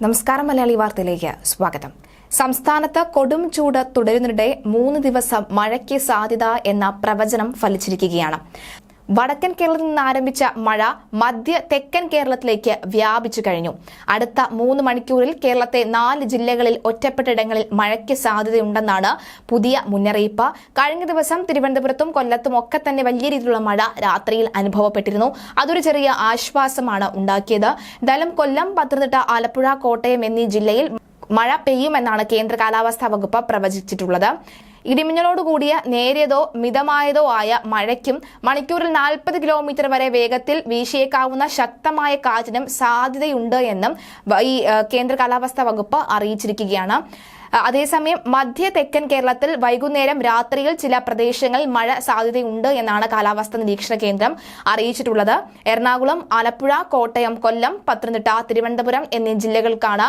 നമസ്കാരം. മലയാളി വാർത്തയിലേക്ക് സ്വാഗതം. സംസ്ഥാനത്ത് കൊടും ചൂട് തുടരുന്നതിനിടെ 3 ദിവസം മഴയ്ക്ക് സാധ്യത എന്ന പ്രവചനം ഫലിച്ചിരിക്കുകയാണ്. വടക്കൻ കേരളത്തിൽ നിന്ന് ആരംഭിച്ച മഴ മധ്യ തെക്കൻ കേരളത്തിലേക്ക് വ്യാപിച്ചു കഴിഞ്ഞു. അടുത്ത 3 മണിക്കൂറിൽ കേരളത്തെ 4 ജില്ലകളിൽ ഒറ്റപ്പെട്ടയിടങ്ങളിൽ മഴയ്ക്ക് സാധ്യതയുണ്ടെന്നാണ് പുതിയ മുന്നറിയിപ്പ്. കഴിഞ്ഞ ദിവസം തിരുവനന്തപുരത്തും കൊല്ലത്തും ഒക്കെ തന്നെ വലിയ രീതിയിലുള്ള മഴ രാത്രിയിൽ അനുഭവപ്പെട്ടിരുന്നു. അതൊരു ചെറിയ ആശ്വാസമാണ് ഉണ്ടാക്കിയത്. എന്തായാലും കൊല്ലം, പത്തനംതിട്ട, ആലപ്പുഴ, കോട്ടയം എന്നീ ജില്ലയിൽ മഴ പെയ്യുമെന്നാണ് കേന്ദ്ര കാലാവസ്ഥാ വകുപ്പ് പ്രവചിച്ചിട്ടുള്ളത്. ഇടിമിന്നലോടുകൂടിയ നേരിയതോ മിതമായതോ ആയ മഴയ്ക്കും മണിക്കൂറിൽ 40 കിലോമീറ്റർ വരെ വേഗത്തിൽ വീശിയേക്കാവുന്ന ശക്തമായ കാറ്റിനും സാധ്യതയുണ്ട് എന്നും ഈ കേന്ദ്ര കാലാവസ്ഥാ വകുപ്പ് അറിയിച്ചിരിക്കുകയാണ്. അതേസമയം മധ്യ തെക്കൻ കേരളത്തിൽ വൈകുന്നേരം രാത്രിയിൽ ചില പ്രദേശങ്ങളിൽ മഴ സാധ്യതയുണ്ട് എന്നാണ് കാലാവസ്ഥാ നിരീക്ഷണ കേന്ദ്രം അറിയിച്ചിട്ടുള്ളത്. എറണാകുളം, ആലപ്പുഴ, കോട്ടയം, കൊല്ലം, പത്തനംതിട്ട, തിരുവനന്തപുരം എന്നീ ജില്ലകൾക്കാണ്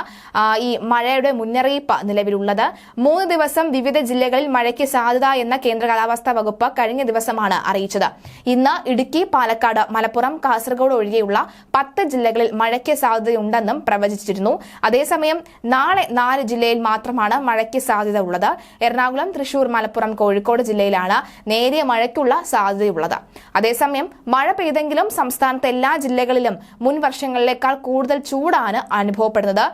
ഈ മഴയുടെ മുന്നറിയിപ്പ് നിലവിലുള്ളത്. 3 ദിവസം വിവിധ ജില്ലകളിൽ മഴയ്ക്ക് സാധ്യത എന്ന കേന്ദ്ര കാലാവസ്ഥാ വകുപ്പ് കഴിഞ്ഞ ദിവസമാണ് അറിയിച്ചത്. ഇന്ന് ഇടുക്കി, പാലക്കാട്, മലപ്പുറം, കാസർഗോഡ് ഒഴികെയുള്ള 10 ജില്ലകളിൽ മഴയ്ക്ക് സാധ്യതയുണ്ടെന്നും പ്രവചിച്ചിരുന്നു. അതേസമയം നാളെ 4 ജില്ലയിൽ മാത്രമാണ് മഴയ്ക്ക് സാധ്യത ഉള്ളത്. എറണാകുളം, തൃശൂർ, മലപ്പുറം, കോഴിക്കോട് ജില്ലയിലാണ് നേരിയ മഴയ്ക്കുള്ള സാധ്യതയുള്ളത്. അതേസമയം മഴ പെയ്തെങ്കിലും സംസ്ഥാനത്തെ എല്ലാ ജില്ലകളിലും മുൻ വർഷങ്ങളിലേക്കാൾ കൂടുതൽ ചൂടാണ് അനുഭവപ്പെടുന്നത്.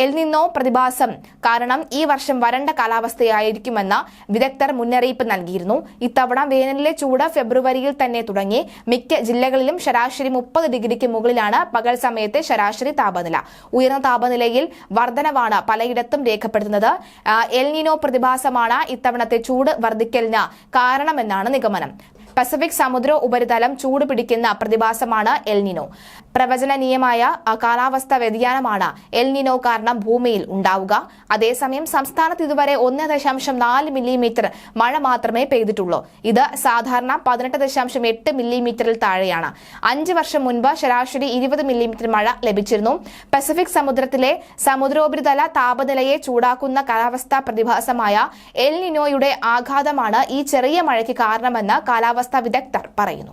എൽ നിനോ പ്രതിഭാസം കാരണം ഈ വർഷം വരണ്ട കാലാവസ്ഥയായിരിക്കുമെന്ന വിദഗ്ധർ മുന്നറിയിപ്പ് നൽകിയിരുന്നു. ഇത്തവണ വേനലിലെ ചൂട് ഫെബ്രുവരിയിൽ തന്നെ തുടങ്ങി. മിക്ക ജില്ലകളിലും ശരാശരി 30 ഡിഗ്രിക്ക് മുകളിലാണ് പകൽ സമയത്തെ ശരാശരി താപനില. ഉയർന്ന താപനിലയിൽ വർധനവാണ് പലയിടത്തും രേഖപ്പെടുത്തുന്നത്. എൽ നിനോ പ്രതിഭാസമാണ് ഇത്തവണത്തെ ചൂട് വർദ്ധിക്കലിന് കാരണമെന്നാണ് നിഗമനം. പസഫിക് സമുദ്ര ഉപരിതലം ചൂട് പിടിക്കുന്ന പ്രതിഭാസമാണ് എൽ നിനോ. പ്രവചനീയമായ കാലാവസ്ഥാ വ്യതിയാനമാണ് എൽ നിനോ കാരണം ഭൂമിയിൽ ഉണ്ടാവുക. അതേസമയം സംസ്ഥാനത്ത് ഇതുവരെ 1.4 മില്ലിമീറ്റർ മഴ മാത്രമേ പെയ്തിട്ടുള്ളൂ. ഇത് സാധാരണ 18.8 മില്ലിമീറ്ററിൽ താഴെയാണ്. 5 വർഷം മുൻപ് ശരാശരി 20 മില്ലിമീറ്റർ മഴ ലഭിച്ചിരുന്നു. പസഫിക് സമുദ്രത്തിലെ സമുദ്രോപരിതല താപനിലയെ ചൂടാക്കുന്ന കാലാവസ്ഥാ പ്രതിഭാസമായ എൽ നിനോയുടെ ആഘാതമാണ് ഈ ചെറിയ മഴയ്ക്ക് കാരണമെന്ന് കാലാവസ്ഥാ വിദഗ്ധർ പറയുന്നു.